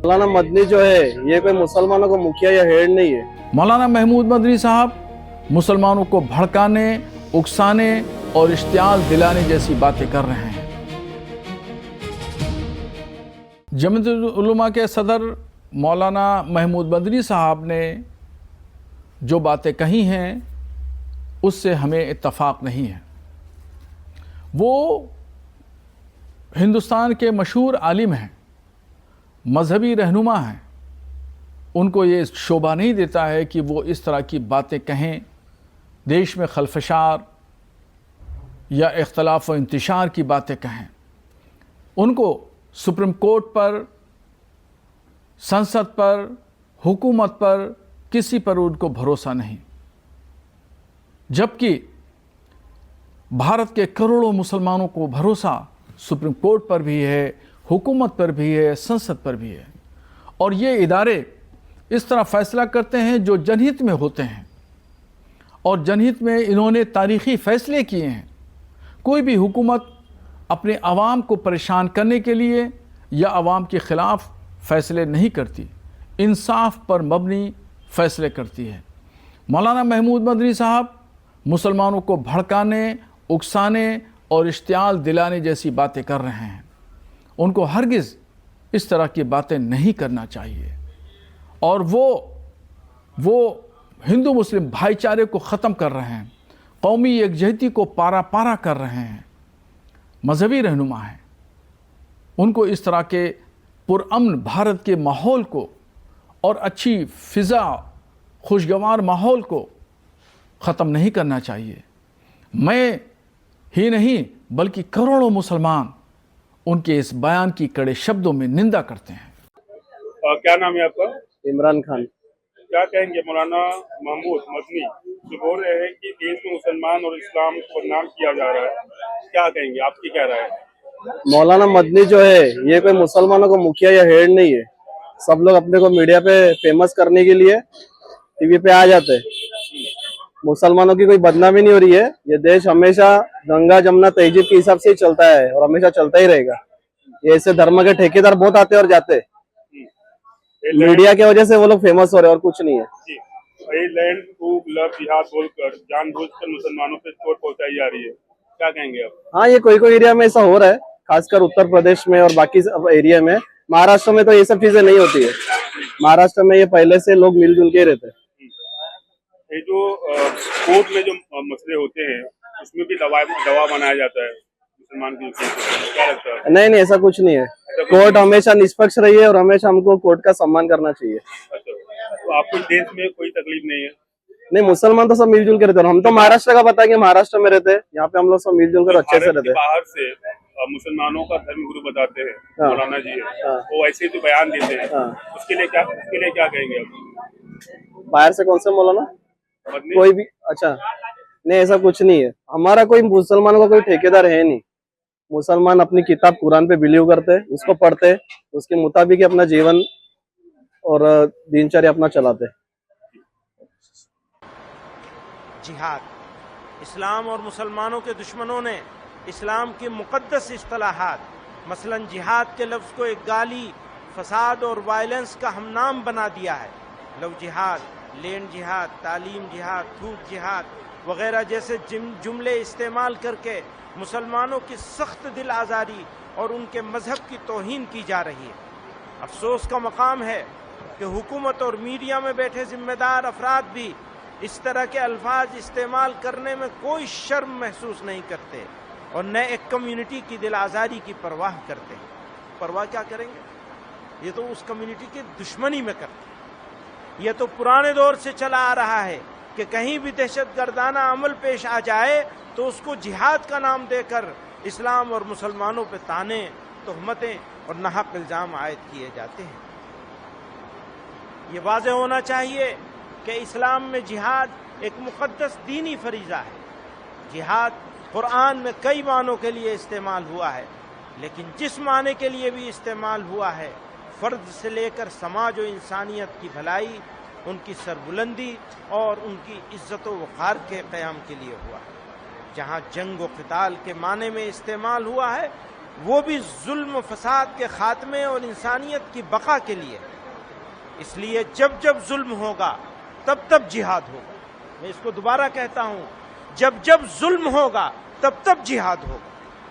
मौलाना मदनी जो है ये कोई मुसलमानों का मुखिया या हेड नहीं है। मौलाना महमूद मदनी साहब मुसलमानों को भड़काने, उकसाने और इश्तियाल दिलाने जैसी बातें कर रहे हैं। जमीयत उलमा के सदर मौलाना महमूद मदनी साहब ने जो बातें कही हैं उससे हमें इत्तफाक नहीं है। वो हिंदुस्तान के मशहूर आलिम हैं, मजहबी रहनुमा हैं। उनको ये शोभा नहीं देता है कि वो इस तरह की बातें कहें, देश में खलफशार या इख्तलाफ व इंतशार की बातें कहें। उनको सुप्रीम कोर्ट पर, संसद पर, हुकूमत पर, किसी पर उनको भरोसा नहीं, जबकि भारत के करोड़ों मुसलमानों को भरोसा सुप्रीम कोर्ट पर भी है, हुकूमत पर भी है, संसद पर भी है। और ये इदारे इस तरह फैसला करते हैं जो जनहित में होते हैं, और जनहित में इन्होंने तारीख़ी फ़ैसले किए हैं। कोई भी हुकूमत अपने आवाम को परेशान करने के लिए या आवाम के ख़िलाफ़ फ़ैसले नहीं करती, इंसाफ पर मबनी फ़ैसले करती है। मौलाना महमूद मदनी साहब मुसलमानों को भड़काने, उकसाने और इश्तियाल दिलाने जैसी बातें कर रहे हैं। उनको हरगिज़ इस तरह की बातें नहीं करना चाहिए। और वो हिंदू मुस्लिम भाईचारे को ख़त्म कर रहे हैं, कौमी यकजहती को पारा पारा कर रहे हैं। मजहबी रहनुमा हैं, उनको इस तरह के पुरअमन भारत के माहौल को और अच्छी फ़िज़ा, खुशगवार माहौल को ख़त्म नहीं करना चाहिए। मैं ही नहीं बल्कि करोड़ों मुसलमान उनके इस बयान की कड़े शब्दों में निंदा करते हैं। क्या नाम है आपका? इमरान खान। क्या कहेंगे मौलाना महमूद मदनी जो बोल रहे हैं कि देश में मुसलमान और इस्लाम को बदनाम किया जा रहा है, क्या कहेंगे, आपकी क्या राय है? मौलाना मदनी जो है ये कोई मुसलमानों का मुखिया या हेड नहीं है। सब लोग अपने को मीडिया पे फेमस करने के लिए टीवी पे आ जाते हैं। मुसलमानों की कोई बदनामी नहीं हो रही है। ये देश हमेशा गंगा जमुना तहजीब के हिसाब से ही चलता है और हमेशा चलता ही रहेगा। ये ऐसे धर्म के ठेकेदार बहुत आते और जाते हैं। मीडिया की वजह से वो लोग फेमस हो रहे हैं और कुछ नहीं है। लैंड टू लव जिहाद बोलकर जानबूझकर मुसलमानों पे चोट पहुंचाई जा रही है, क्या कहेंगे आप? हाँ, ये कोई एरिया में ऐसा हो रहा है, खासकर उत्तर प्रदेश में और बाकी एरिया में। महाराष्ट्र में तो ये सब चीजें नहीं होती है। महाराष्ट्र में ये पहले से लोग मिलजुल के रहते हैं। ये जो कोर्ट में जो मसले होते हैं उसमें भी दवा बनाया जाता है मुसलमान की, क्या लगता है? नहीं, ऐसा कुछ नहीं है। कोर्ट हमेशा निष्पक्ष रही है और हमेशा हमको कोर्ट का सम्मान करना चाहिए। अच्छा, तो आपको देश में कोई तकलीफ नहीं है? नहीं, मुसलमान तो सब मिलजुल के रहते हैं। हम तो महाराष्ट्र का बताएंगे, महाराष्ट्र में रहते हैं। यहाँ पे हम लोग सब मिलजुल कर अच्छे से रहते हैं। बाहर से मुसलमानों का धर्म गुरु बताते हैं मौलाना जी है, वो ऐसे जो बयान देते हैं, उसके लिए क्या कहेंगे आप? बाहर से कौन सा मौलाना? कोई भी? अच्छा, नहीं, ऐसा कुछ नहीं है। हमारा कोई मुसलमानों का कोई ठेकेदार है नहीं। मुसलमान अपनी किताब कुरान पे बिलीव करते हैं, उसको पढ़ते हैं, उसके मुताबिक अपना जीवन और दिनचर्या अपना चलाते हैं। जिहाद, इस्लाम और मुसलमानों के दुश्मनों ने इस्लाम की मुक़द्दस इस्तिलाहात मसलन जिहाद के लफ्ज़ को एक गाली, फसाद और वायलेंस का हमनाम बना दिया है। लव जिहाद, लैंड जिहाद, तालीम जिहाद, थूक जिहाद वगैरह जैसे जुमले इस्तेमाल करके मुसलमानों की सख्त दिल आज़ारी और उनके मजहब की तौहीन की जा रही है। अफसोस का मकाम है कि हुकूमत और मीडिया में बैठे जिम्मेदार अफराद भी इस तरह के अल्फाज इस्तेमाल करने में कोई शर्म महसूस नहीं करते और न एक कम्युनिटी की दिल आज़ारी की परवाह करते हैं। परवाह क्या करेंगे? ये तो उस कम्युनिटी की दुश्मनी में करते हैं। यह तो पुराने दौर से चला आ रहा है कि कहीं भी दहशतगर्दाना अमल पेश आ जाए तो उसको जिहाद का नाम देकर इस्लाम और मुसलमानों पे ताने, तोहमतें और नाहक इल्ज़ाम आयद किए जाते हैं। ये वाज़ेह होना चाहिए कि इस्लाम में जिहाद एक मुक़द्दस दीनी फरीज़ा है। जिहाद कुरान में कई मानों के लिए इस्तेमाल हुआ है, लेकिन जिस माने के लिए भी इस्तेमाल हुआ है, फ़र्द से लेकर समाज और इंसानियत की भलाई, उनकी सरबुलंदी और उनकी इज़्ज़त व वक़ार के क़याम के लिए हुआ है। जहाँ जंग व क़िताल के माने में इस्तेमाल हुआ है, वो भी जुल्म फसाद के खात्मे और इंसानियत की बका के लिए। इसलिए जब जब जुल्म होगा तब तब जिहाद होगा। मैं इसको दोबारा कहता हूं, जब जब जुल्म होगा तब तब जिहाद होगा।